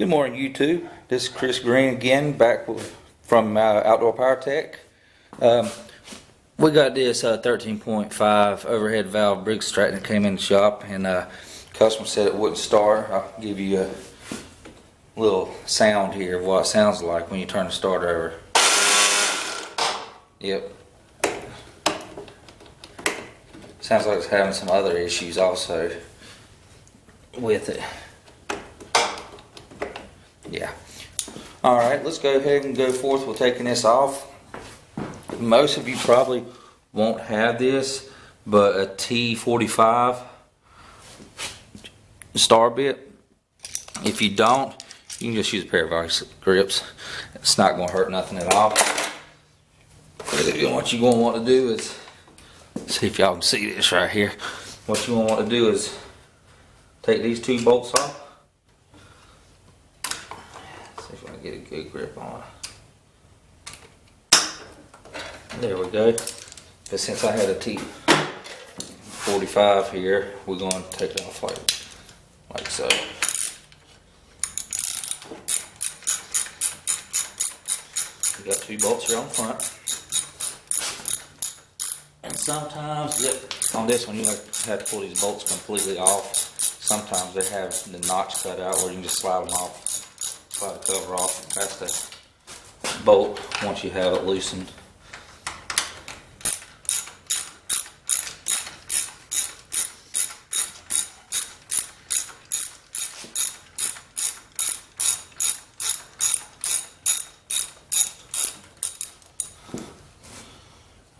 Good morning, YouTube. This is Chris Green again, back from Outdoor Power Tech. We got this 13.5 overhead valve Briggs Stratton that came in the shop, and customer said it wouldn't start. I'll give you a little sound here of what it sounds like when you turn the starter over. Yep. Sounds like it's having some other issues also with it. Yeah. Alright, let's go ahead and go forth with taking this off. Most of you probably won't have this, but a T45 star bit. If you don't, you can just use a pair of vice grips. It's not going to hurt nothing at all. What you're going to want to do is, see if y'all can see this right here. What you're going to want to do is take these two bolts off. See if I can get a good grip on it. There we go. But since I had a T45 here, we're going to take it off like so. We got two bolts here on the front. And sometimes, on this one you have to pull these bolts completely off. Sometimes they have the notch cut out where you can just slide them off. Slide the cover off past the bolt once you have it loosened.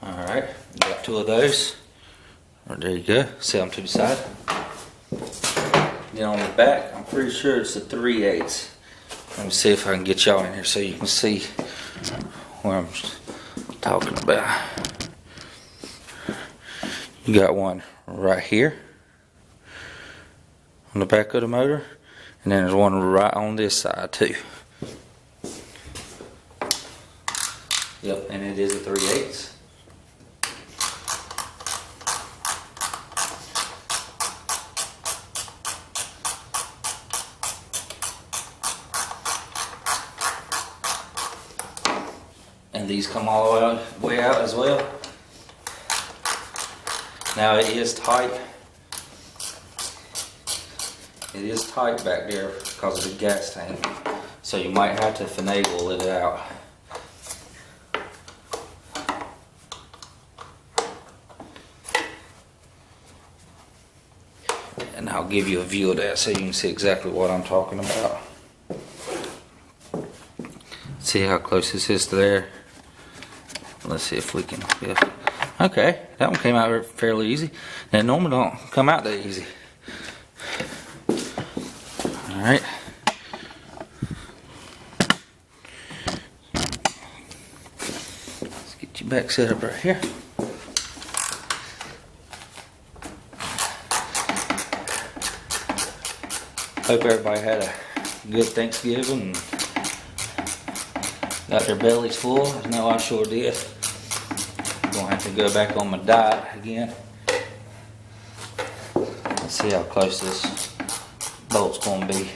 Alright, got two of those. Right, there you go. Set them to the side. Then on the back, I'm pretty sure it's a 3/8. Let me see if I can get y'all in here so you can see what I'm talking about. You got one right here on the back of the motor, and then there's one right on this side too. Yep, and it is a 3/8. And these come all the way out as well. Now it is tight. It is tight back there because of the gas tank. So you might have to finagle it out. And I'll give you a view of that so you can see exactly what I'm talking about. See how close this is to there. Let's see if we can. Yeah. Okay, that one came out fairly easy. They normally don't come out that easy. All right. Let's get you back set up right here. Hope everybody had a good Thanksgiving and got their bellies full. I know I sure did. Gonna have to go back on my diet again. Let's see how close this bolt's gonna be.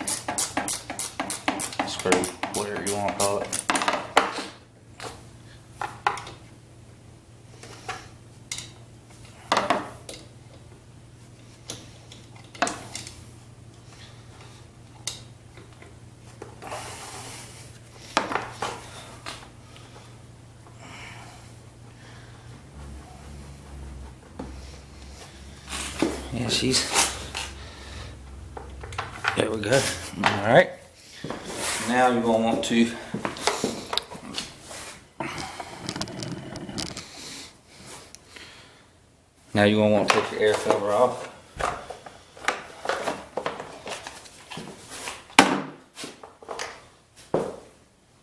Screw, whatever you want to call it. Yeah, there we go. Alright. Now you're going to want to take your air filter off.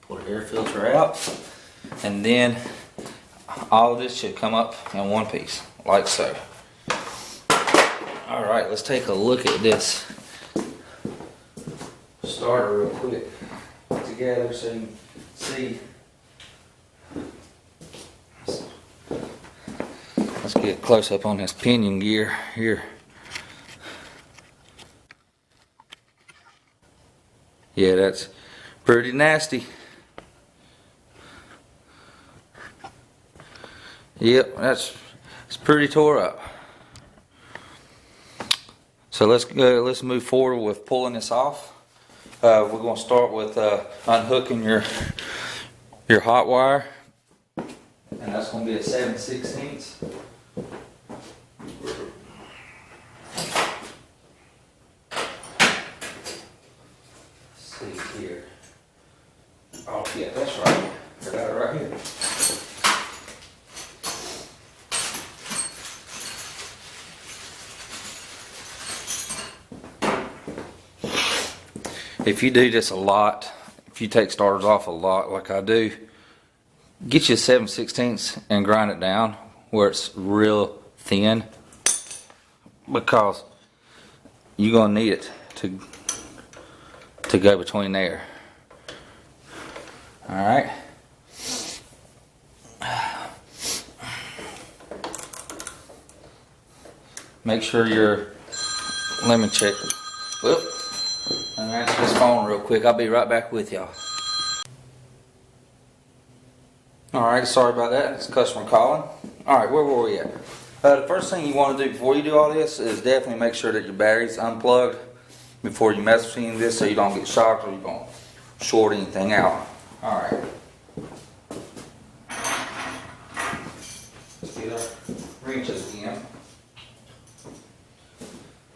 Pull the air filter out. And then all of this should come up in one piece, like so. Alright, let's take a look at this starter real quick together so you can see. Let's get a close up on this pinion gear here. Yeah, that's pretty nasty. Yep, it's pretty tore up. So let's move forward with pulling this off. We're going to start with unhooking your hot wire, and that's going to be a 7/16. See here. Oh yeah, that's right. I got it right here. If you do this a lot, if you take starters off a lot like I do, get you a 7/16 and grind it down where it's real thin, because you're gonna need it to go between there. All right. Make sure your lemon check. Whoop. I'm gonna answer this phone real quick. I'll be right back with y'all. Alright, sorry about that. It's a customer calling. Alright, where were we at? The first thing you want to do before you do all this is definitely make sure that your battery's unplugged before you mess with any of this, so you don't get shocked or you don't short anything out. Alright. Let's get our wrenches again.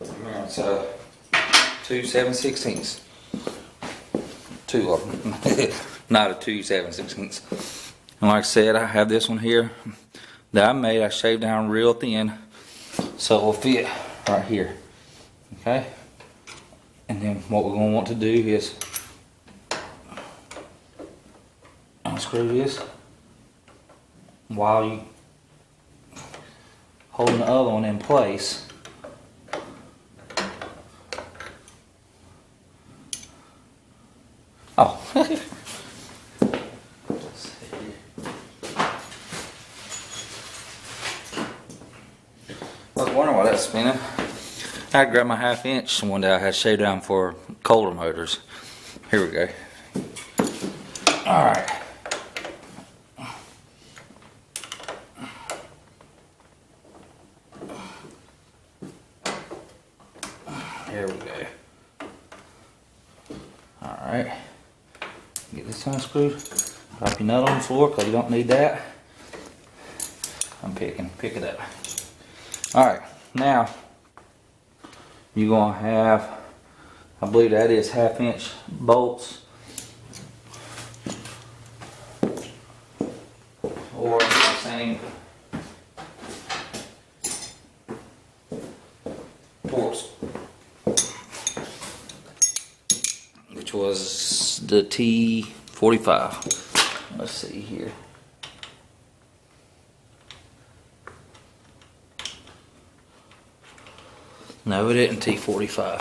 It's 2 7/16. Two of them. Not a 2 7/16. And like I said, I have this one here that I made. I shaved down real thin so it will fit right here. Okay? And then what we're going to want to do is unscrew this while you holding the other one in place. Oh. I was wondering why that's spinning. I had to grab my 1/2 inch one day I had shaved down for Kohler motors. Here we go. Alright. Here we go. Alright. Get this unscrewed. Drop your nut on the floor because you don't need that. I'm pick it up. Alright, now you're going to have, I believe that is 1/2 inch bolts, or the same Torx, which was the T45. Let's see here. No, it isn't T45.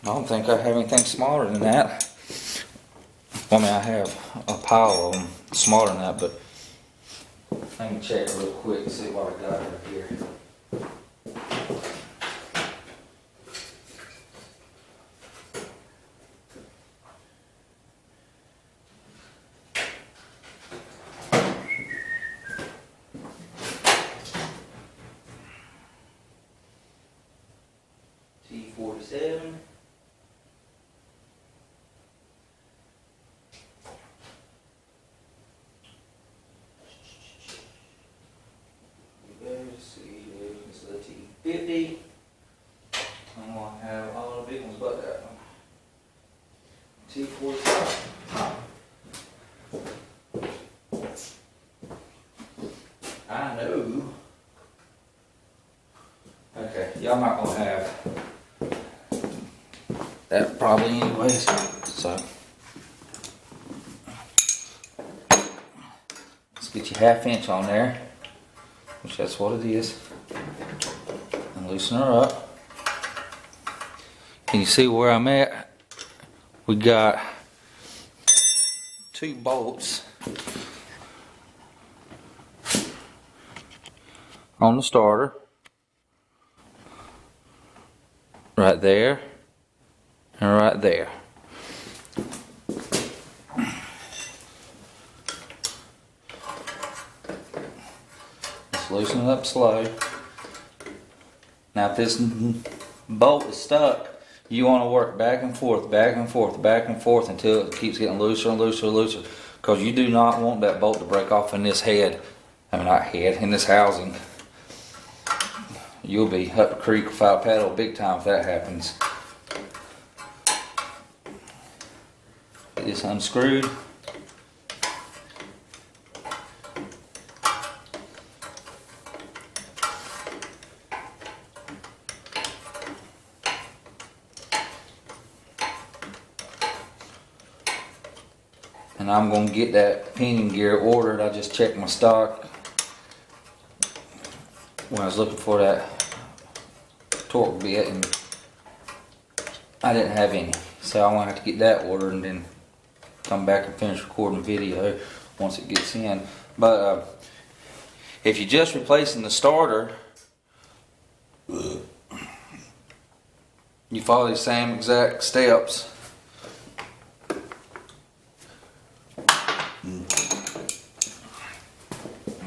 I don't think I have anything smaller than that. I mean, I have a pile of them smaller than that, but let me check real quick and see what I got right here. T47. Let's see, this is the T50. I'm going to have all the big ones but that one. T45. I know. Okay, y'all not going to have that probably anyways, so let's get your 1/2 inch on there, which that's what it is, and loosen her up. Can you see where I'm at? We got 2 bolts on the starter right there, and right there. Just loosen it up slow. Now if this bolt is stuck, you want to work back and forth, back and forth, back and forth until it keeps getting looser and looser and looser. Because you do not want that bolt to break off in this head. I mean, not head, in this housing. You'll be up the creek without a paddle big time if that happens. Get this unscrewed. And I'm going to get that pinion gear ordered. I just checked my stock when I was looking for that torque bit, and I didn't have any. So I'm going to have to get that ordered and then come back and finish recording the video once it gets in. But if you're just replacing the starter, you follow the same exact steps.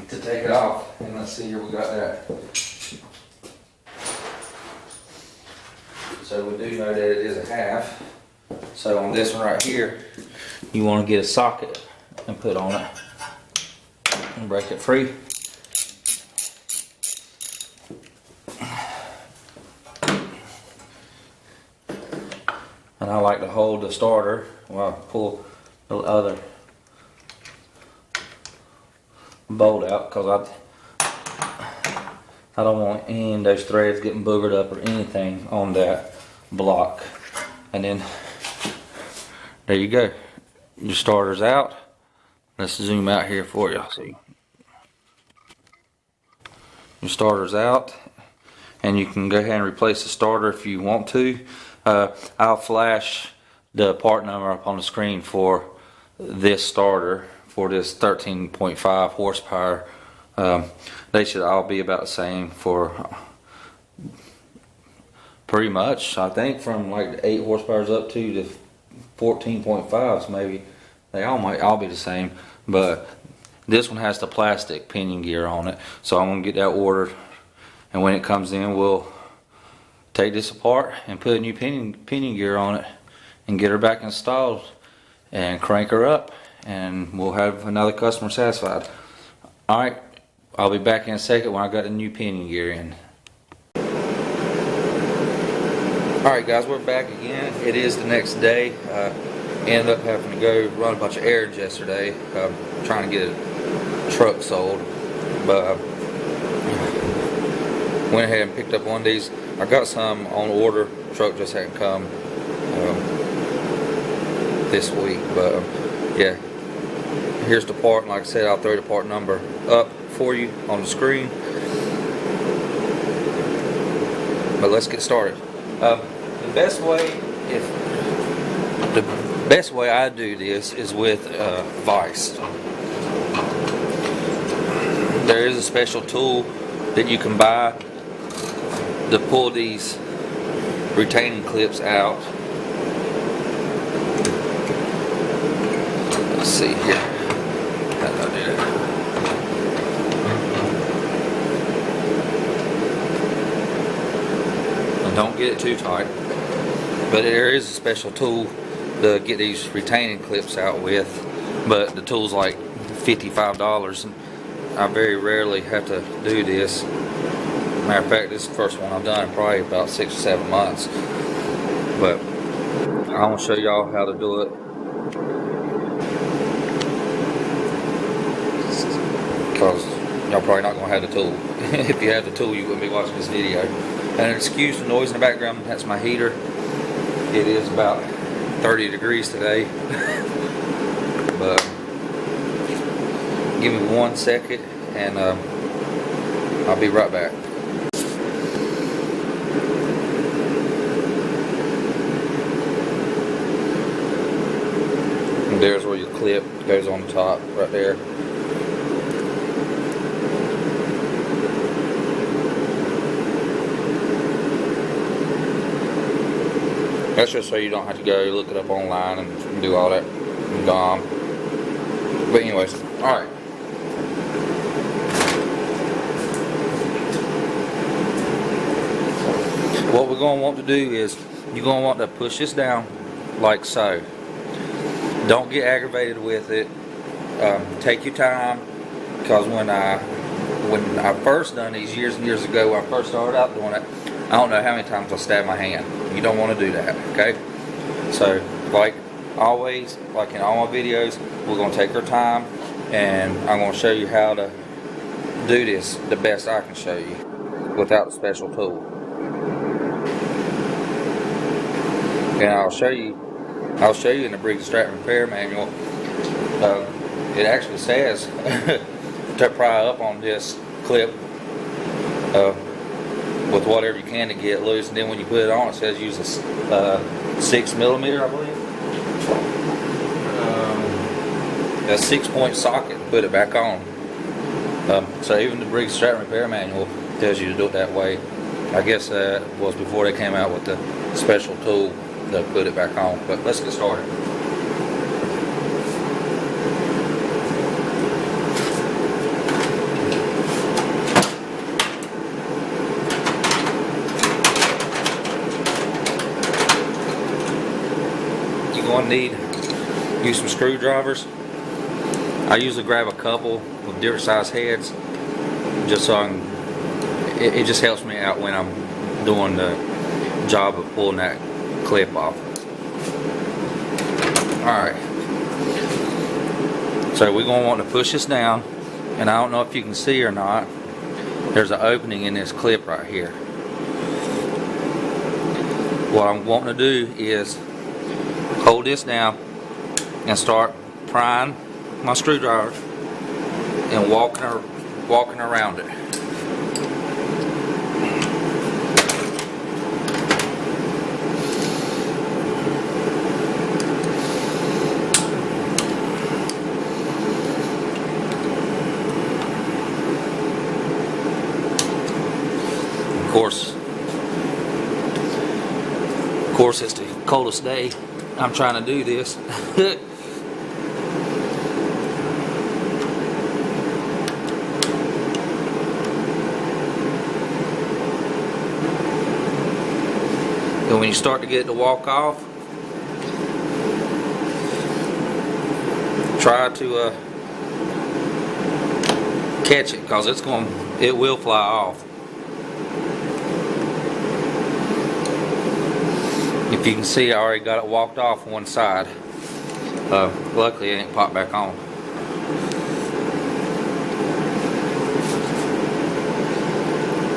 To take it off, and let's see here, we got that. So we do know that it is a half. So on this one right here, you want to get a socket and put on it and break it free. And I like to hold the starter while I pull the other bolt out, because I don't want any of those threads getting boogered up or anything on that block. And then there you go, your starter's out. Let's zoom out here for you. See, your starter's out, and you can go ahead and replace the starter if you want to. I'll flash the part number up on the screen for this starter, for this 13.5 horsepower. They should all be about the same for pretty much, I think, from like 8 horsepowers up to the 14.5s maybe. They all might all be the same, but this one has the plastic pinion gear on it. So I'm gonna get that ordered, and when it comes in, we'll take this apart and put a new pinion gear on it and get her back installed and crank her up, and we'll have another customer satisfied. Alright, I'll be back in a second when I got the new pinion gear in. Alright guys, we're back again. It is the next day. Ended up having to go run a bunch of errands yesterday, trying to get a truck sold, but went ahead and picked up one of these. I got some on order. Truck just hadn't come this week, but yeah, here's the part. And like I said, I'll throw the part number up for you on the screen. But let's get started. The best way I do this is with vise. There is a special tool that you can buy to pull these retaining clips out. Let's see here. How do I do that? And don't get it too tight. But there is a special tool to get these retaining clips out with. But the tool's like $55, and I very rarely have to do this. Matter of fact, this is the first one I've done in probably about 6 or 7 months. But I want to show y'all how to do it, because y'all probably not going to have the tool. If you had the tool, you wouldn't be watching this video. And excuse the noise in the background, that's my heater. It is about 30 degrees today. But give me 1 second and I'll be right back. And there's where your clip goes on the top, right there. That That's just so you don't have to go look it up online and do all that dumb. But anyways, alright. What we're going to want to do is, you're going to want to push this down like so. Don't get aggravated with it. Take your time, because when I first done these years and years ago, when I first started out doing it, I don't know how many times I stabbed my hand. You don't want to do that, okay? So, like always, like in all my videos, we're going to take our time, and I'm going to show you how to do this the best I can show you without a special tool. And I'll show you in the Briggs Stratton repair manual. It actually says to pry up on this clip with whatever you can to get it loose, and then when you put it on, it says use a 6mm, I believe. A 6-point socket to put it back on. So even the Briggs Stratton repair manual tells you to do it that way. I guess that was before they came out with the special tool to put it back on. But let's get started. You're going to use some screwdrivers. I usually grab a couple with different size heads, just so it just helps me out when I'm doing the job of pulling that clip off. Alright, so we're going to want to push this down, and I don't know if you can see or not, there's an opening in this clip right here. What I'm wanting to do is hold this down and start prying my screwdriver and walking around it. Of course, it's the coldest day. I'm trying to do this. And when you start to get it to walk off, try to catch it, because it will fly off. If you can see, I already got it walked off one side. Luckily, it ain't popped back on.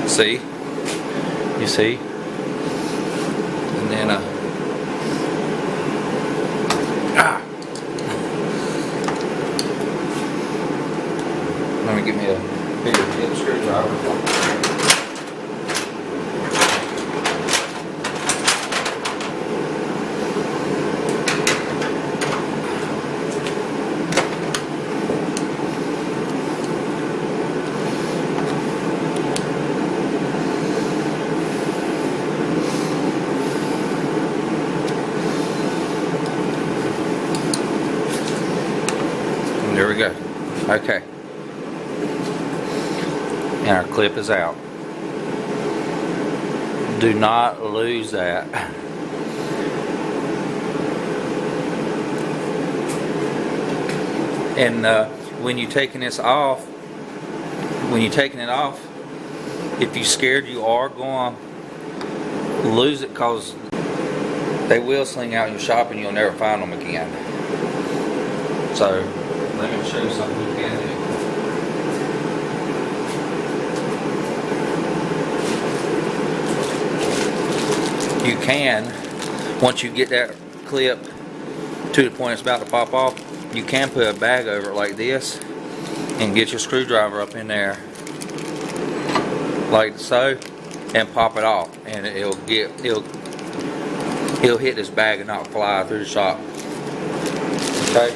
See? You see? And then, let me give me a bigger tip screwdriver. There we go. Okay. And our clip is out. Do not lose that. And when you're taking this off, if you're scared you are going to lose it, because they will sling out in your shop and you'll never find them again. So let me show you something you can do. You can, once you get that clip to the point it's about to pop off, you can put a bag over it like this and get your screwdriver up in there like so and pop it off, and it'll hit this bag and not fly through the shop. Okay.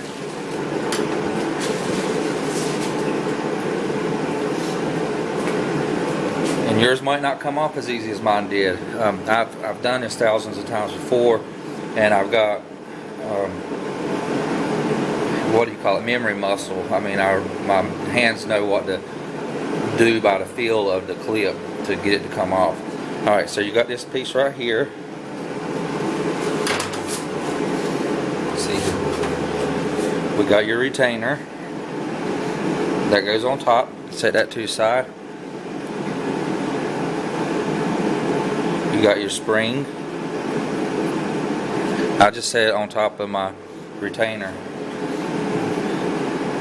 And yours might not come off as easy as mine did. I've done this thousands of times before, and I've got what do you call it, memory muscle. I mean, my hands know what to do by the feel of the clip to get it to come off. Alright, so you got this piece right here. See, we got your retainer that goes on top. Set that to the side. You got your spring. I just set it on top of my retainer.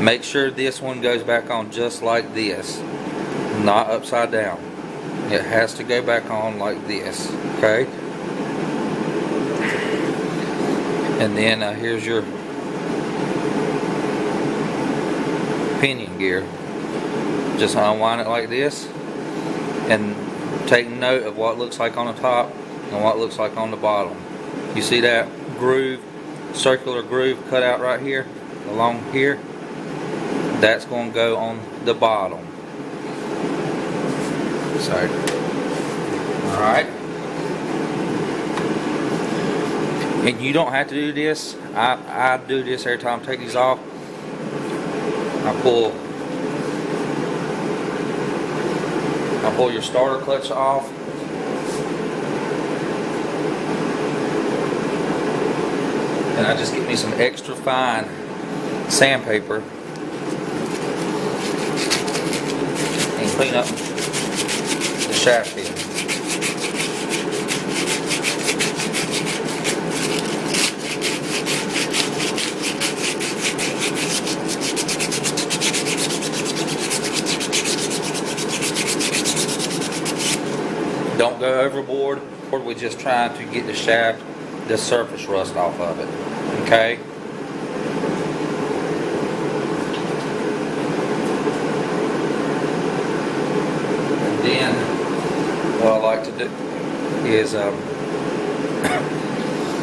Make sure this one goes back on just like this, not upside down. It has to go back on like this, okay? And then here's your pinion gear. Just unwind it like this and take note of what it looks like on the top and what it looks like on the bottom. You see that groove, circular groove cut out right here, along here? That's going to go on the bottom. So, alright. And you don't have to do this. I do this every time I take these off. I pull your starter clutch off. And I just get me some extra fine sandpaper and clean up the shaft here. Don't go overboard. We're just trying to get the shaft, the surface rust off of it. Okay? And then what I like to do is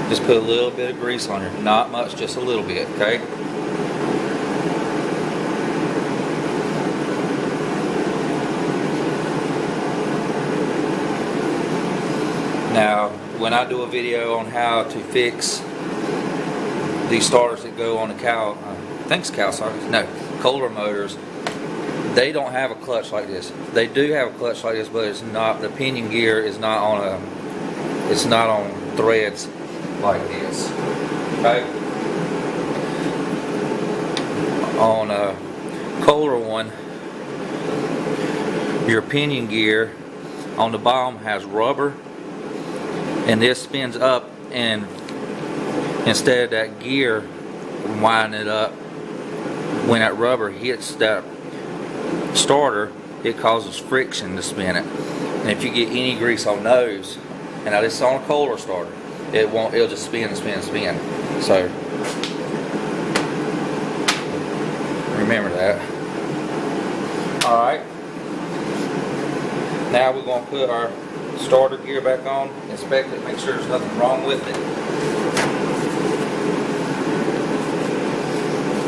just put a little bit of grease on here. Not much, just a little bit. Okay? Now, when I do a video on how to fix these starters that go on the cow sockets, no, Kohler motors, they don't have a clutch like this. They do have a clutch like this, but it's not, the pinion gear is not on it's not on threads like this. Okay? On a Kohler one, your pinion gear on the bottom has rubber, and this spins up, and instead of that gear winding it up, when that rubber hits that starter, it causes friction to spin it. And if you get any grease on those, and now this is on a Kohler starter, it'll just spin and spin and spin. So remember that. Alright, now we're going to put our starter gear back on, inspect it, make sure there's nothing wrong with it.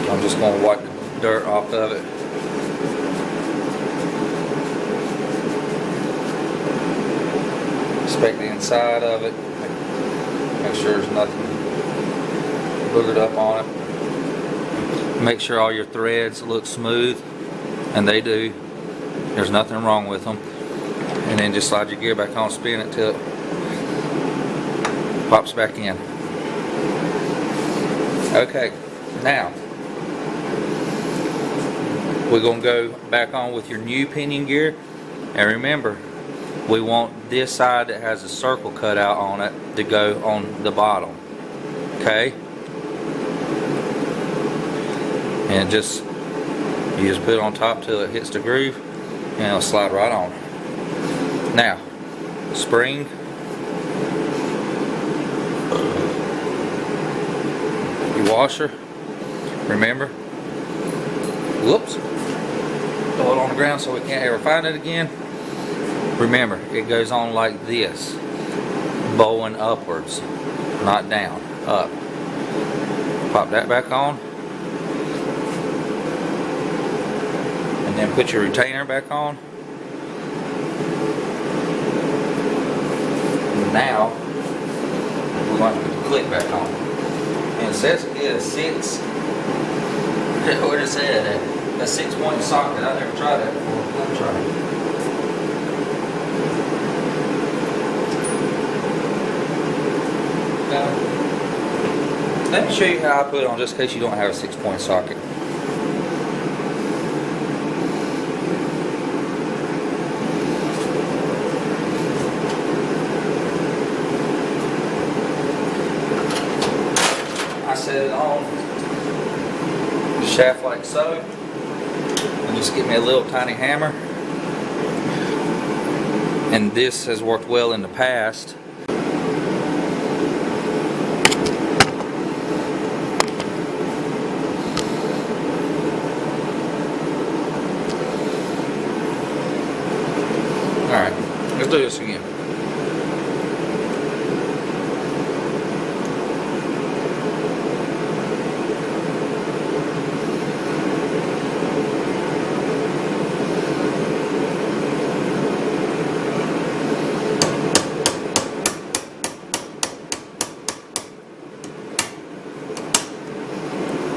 I'm just going to wipe the dirt off of it. Inspect the inside of it, make sure there's nothing boogered up on it. Make sure all your threads look smooth, and they do. There's nothing wrong with them. And then just slide your gear back on, spin it till it pops back in. Okay, now we're going to go back on with your new pinion gear. And remember, we want this side that has a circle cut out on it to go on the bottom. Okay? And you just put it on top till it hits the groove, and it'll slide right on. Now, spring, your washer, remember, whoops, throw it on the ground so we can't ever find it again. Remember, it goes on like this, bowing upwards, not down, up. Pop that back on, and then put your retainer back on. Now, we're going to clip back on. And it says to get a 6. What it said, a 6-point socket. I never tried that before. Let me try it. Now, let me show you how I put it on, just in case you don't have a 6-point socket. I set it on the shaft like so, and just get me a little tiny hammer. And this has worked well in the past. Alright, let's do this again.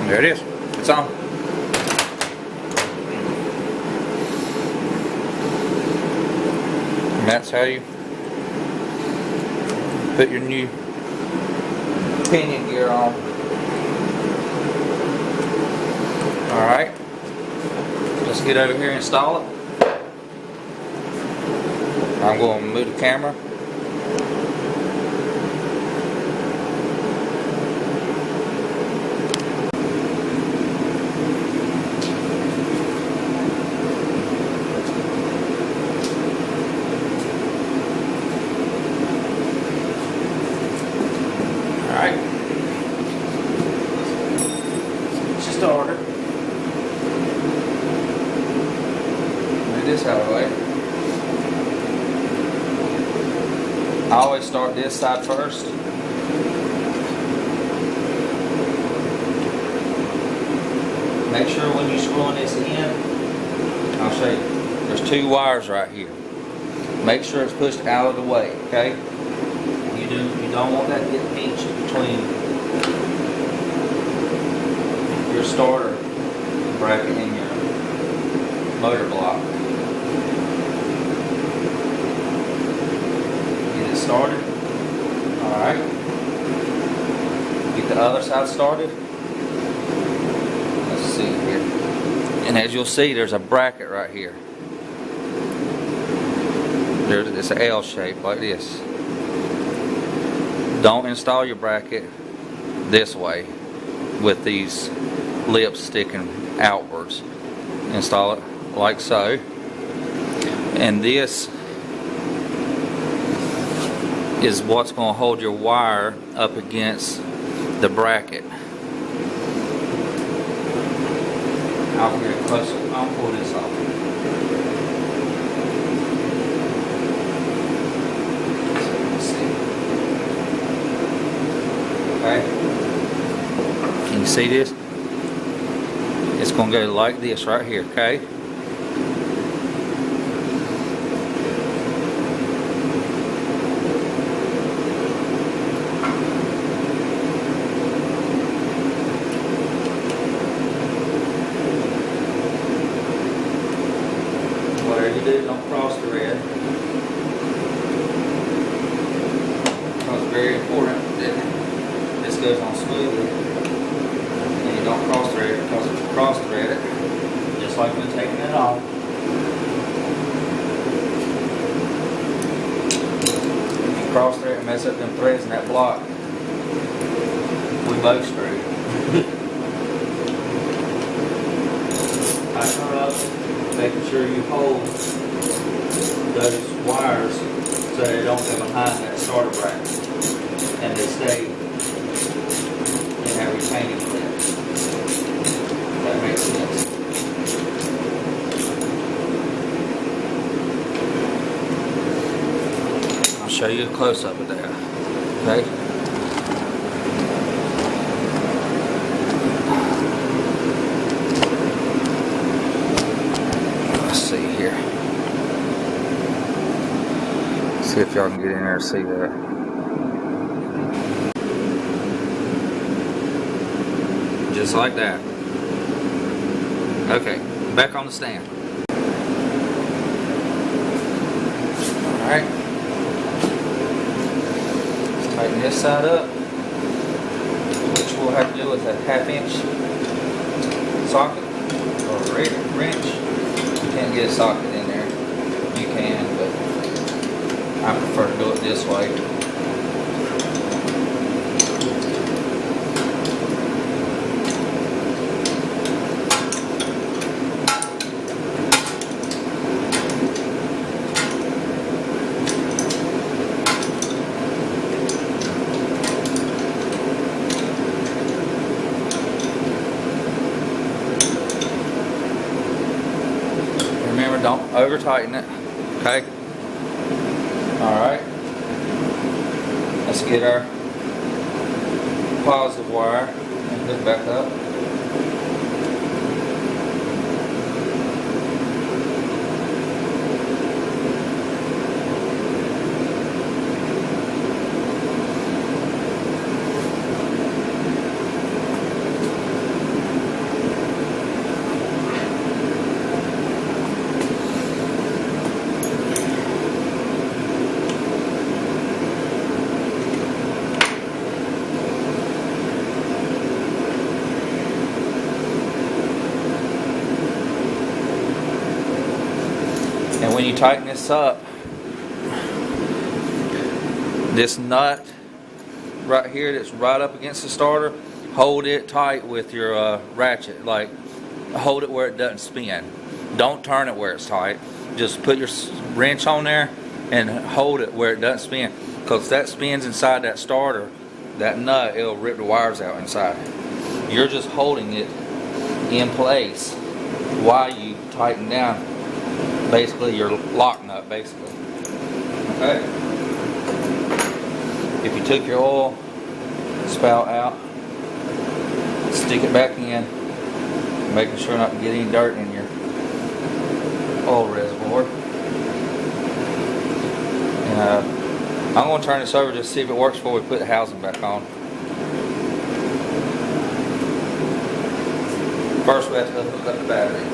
There it is. It's on. And that's how you put your new pinion gear on. Alright. Let's get over here and install it. I'm going to move the camera. Alright, she started. Move this out of the way. I always start this side first. Make sure when you're screwing this in, I'll show you, there's 2 wires right here. Make sure it's pushed out of the way, okay? You don't want that to get pinched between your starter bracket and your motor block. Get it started. Alright. Get the other side started. Let's see here. And as you'll see, there's a bracket right here. It's an L shape like this. Don't install your bracket this way with these lips sticking outwards. Install it like so. And this is what's going to hold your wire up against the bracket. I'll get closer. I'll pull this off. Okay. Can you see this? It's going to go like this right here, okay? Whatever you do, don't cross thread. Because it's very important that this goes on smoothly. And you don't cross thread it, because if you cross thread it, just like when taking it off, if you cross thread and mess up them threads in that block, we both screwed. Tighten her up, making sure you hold those wires so they don't go behind that starter bracket and they stay in that retaining clip. That makes sense. I'll show you a close-up of that. Okay? Let's see here. See if y'all can get in there and see that. Just like that. Okay, back on the stand. Alright. Let's tighten this side up, which we'll have to do with a 1/2 inch socket or wrench. You can't get a socket in there. You can, but I prefer to do it this way. Remember, don't over tighten it. Okay. Alright. Let's get our positive wire and hook back up. And when you tighten this up, this nut right here that's right up against the starter, hold it tight with your ratchet. Like, hold it where it doesn't spin. Don't turn it where it's tight. Just put your wrench on there and hold it where it doesn't spin. Because that spins inside that starter, that nut, it'll rip the wires out inside. You're just holding it in place while you tighten down basically your lock nut, basically. Okay. If you took your oil spout out, stick it back in, making sure not to get any dirt in your oil reservoir. And I'm going to turn this over just to see if it works before we put the housing back on. First we have to hook up the battery.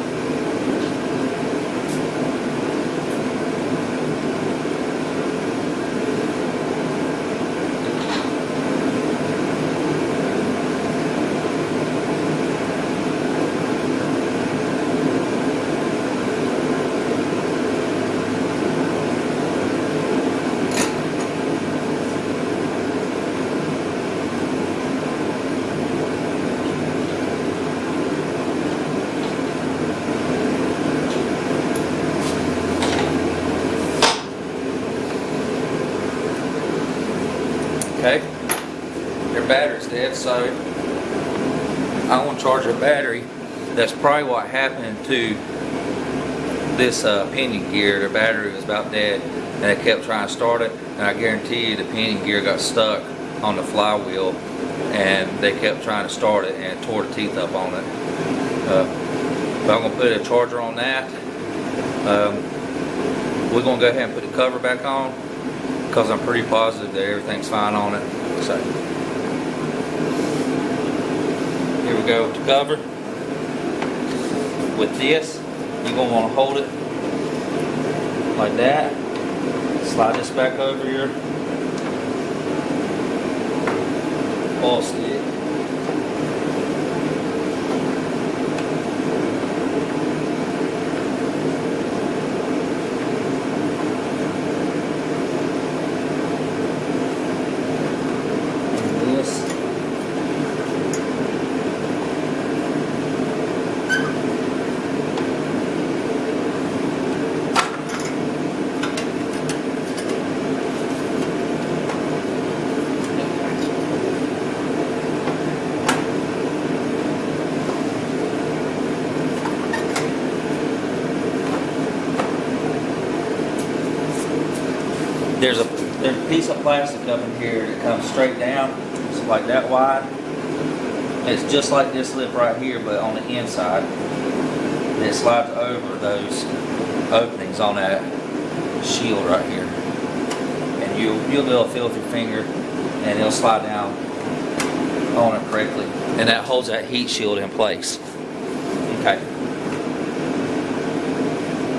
Okay, your battery's dead, so I want to charge your battery. That's probably what happened to this pinion gear. The battery was about dead, and I kept trying to start it, and I guarantee you the pinion gear got stuck on the flywheel, and they kept trying to start it, and it tore the teeth up on it. But I'm going to put a charger on that. We're going to go ahead and put the cover back on, because I'm pretty positive that everything's fine on it. So here we go with the cover. With this, you're going to want to hold it like that. Slide this back over your oil stick. There's a piece of plastic up in here that comes straight down. It's like that wide. It's just like this lip right here, but on the inside. And it slides over those openings on that shield right here. And you'll be able to feel with your finger, and it'll slide down on it correctly, and that holds that heat shield in place. Okay.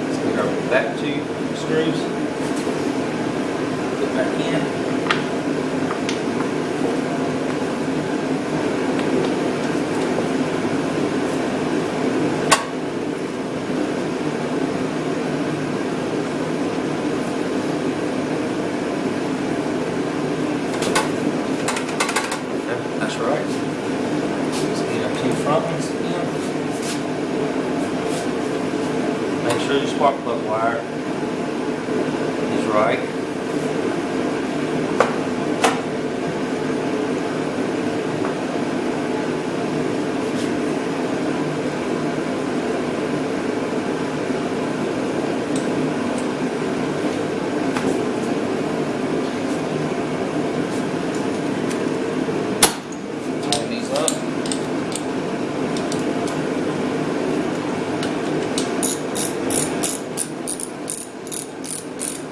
Let's get our back two screws. Put back in. That's right. Let's get our two front ones in. Make sure your spark plug wire is right. Tighten these up.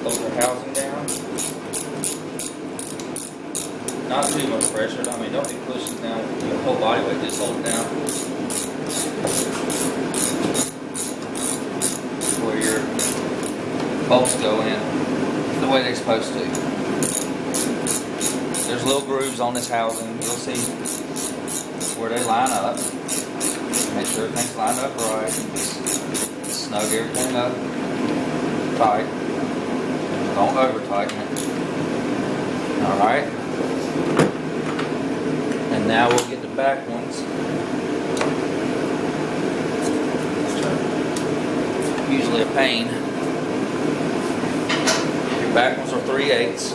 Hold the housing down. Not too much pressure. I mean, don't be pushing down your whole body weight. Just hold it down where your bolts go in the way they're supposed to. There's little grooves on this housing. You'll see where they line up. Make sure everything's lined up right. Just snug everything up tight. Don't over tighten it. Alright. And now we'll get the back ones. Usually a pain. Your back ones are 3/8.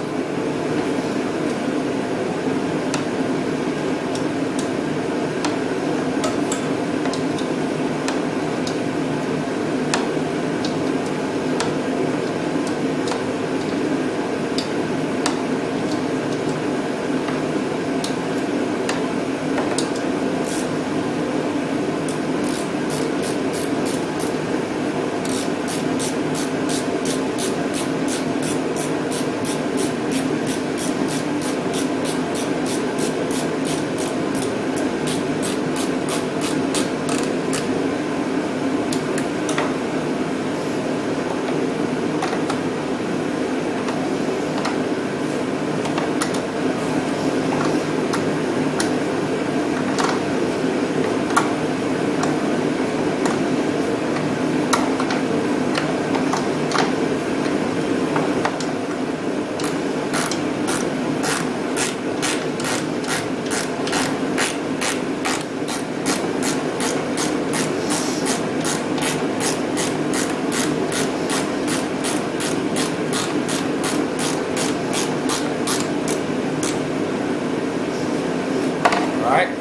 Alright,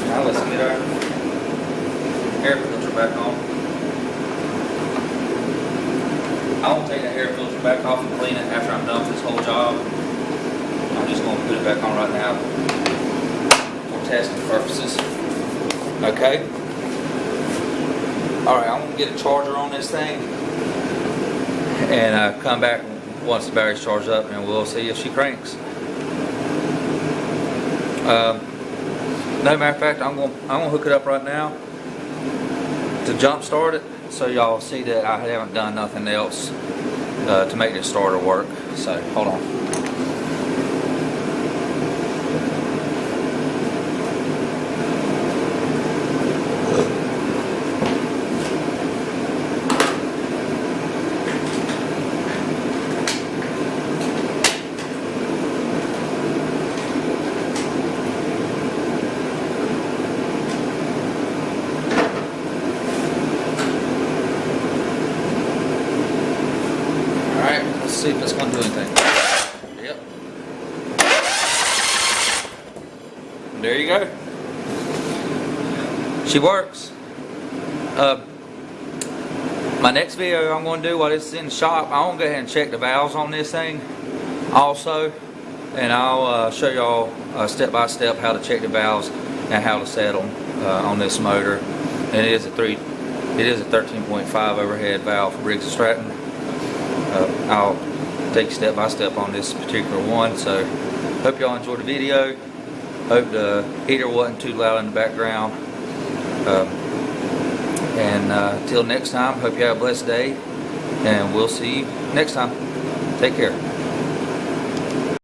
now let's get our air filter back on. I won't take the air filter back off and clean it after I'm done with this whole job. I'm just going to put it back on right now for testing purposes. Okay? Alright, I'm going to get a charger on this thing and come back once the battery's charged up and we'll see if she cranks. No matter of fact, I'm gonna hook it up right now to jump start it, so y'all see that I haven't done nothing else to make this starter work. So hold on. Let's see if it's going to do anything. Yep. There you go. She works. My next video I'm going to do while this is in the shop, I'm going to go ahead and check the valves on this thing also. And I'll show y'all step by step how to check the valves and how to set them on this motor. And it is a 13.5 overhead valve for Briggs Stratton. I'll take you step by step on this particular one. So hope y'all enjoyed the video. Hope the heater wasn't too loud in the background. Till next time, hope you have a blessed day, and we'll see you next time. Take care.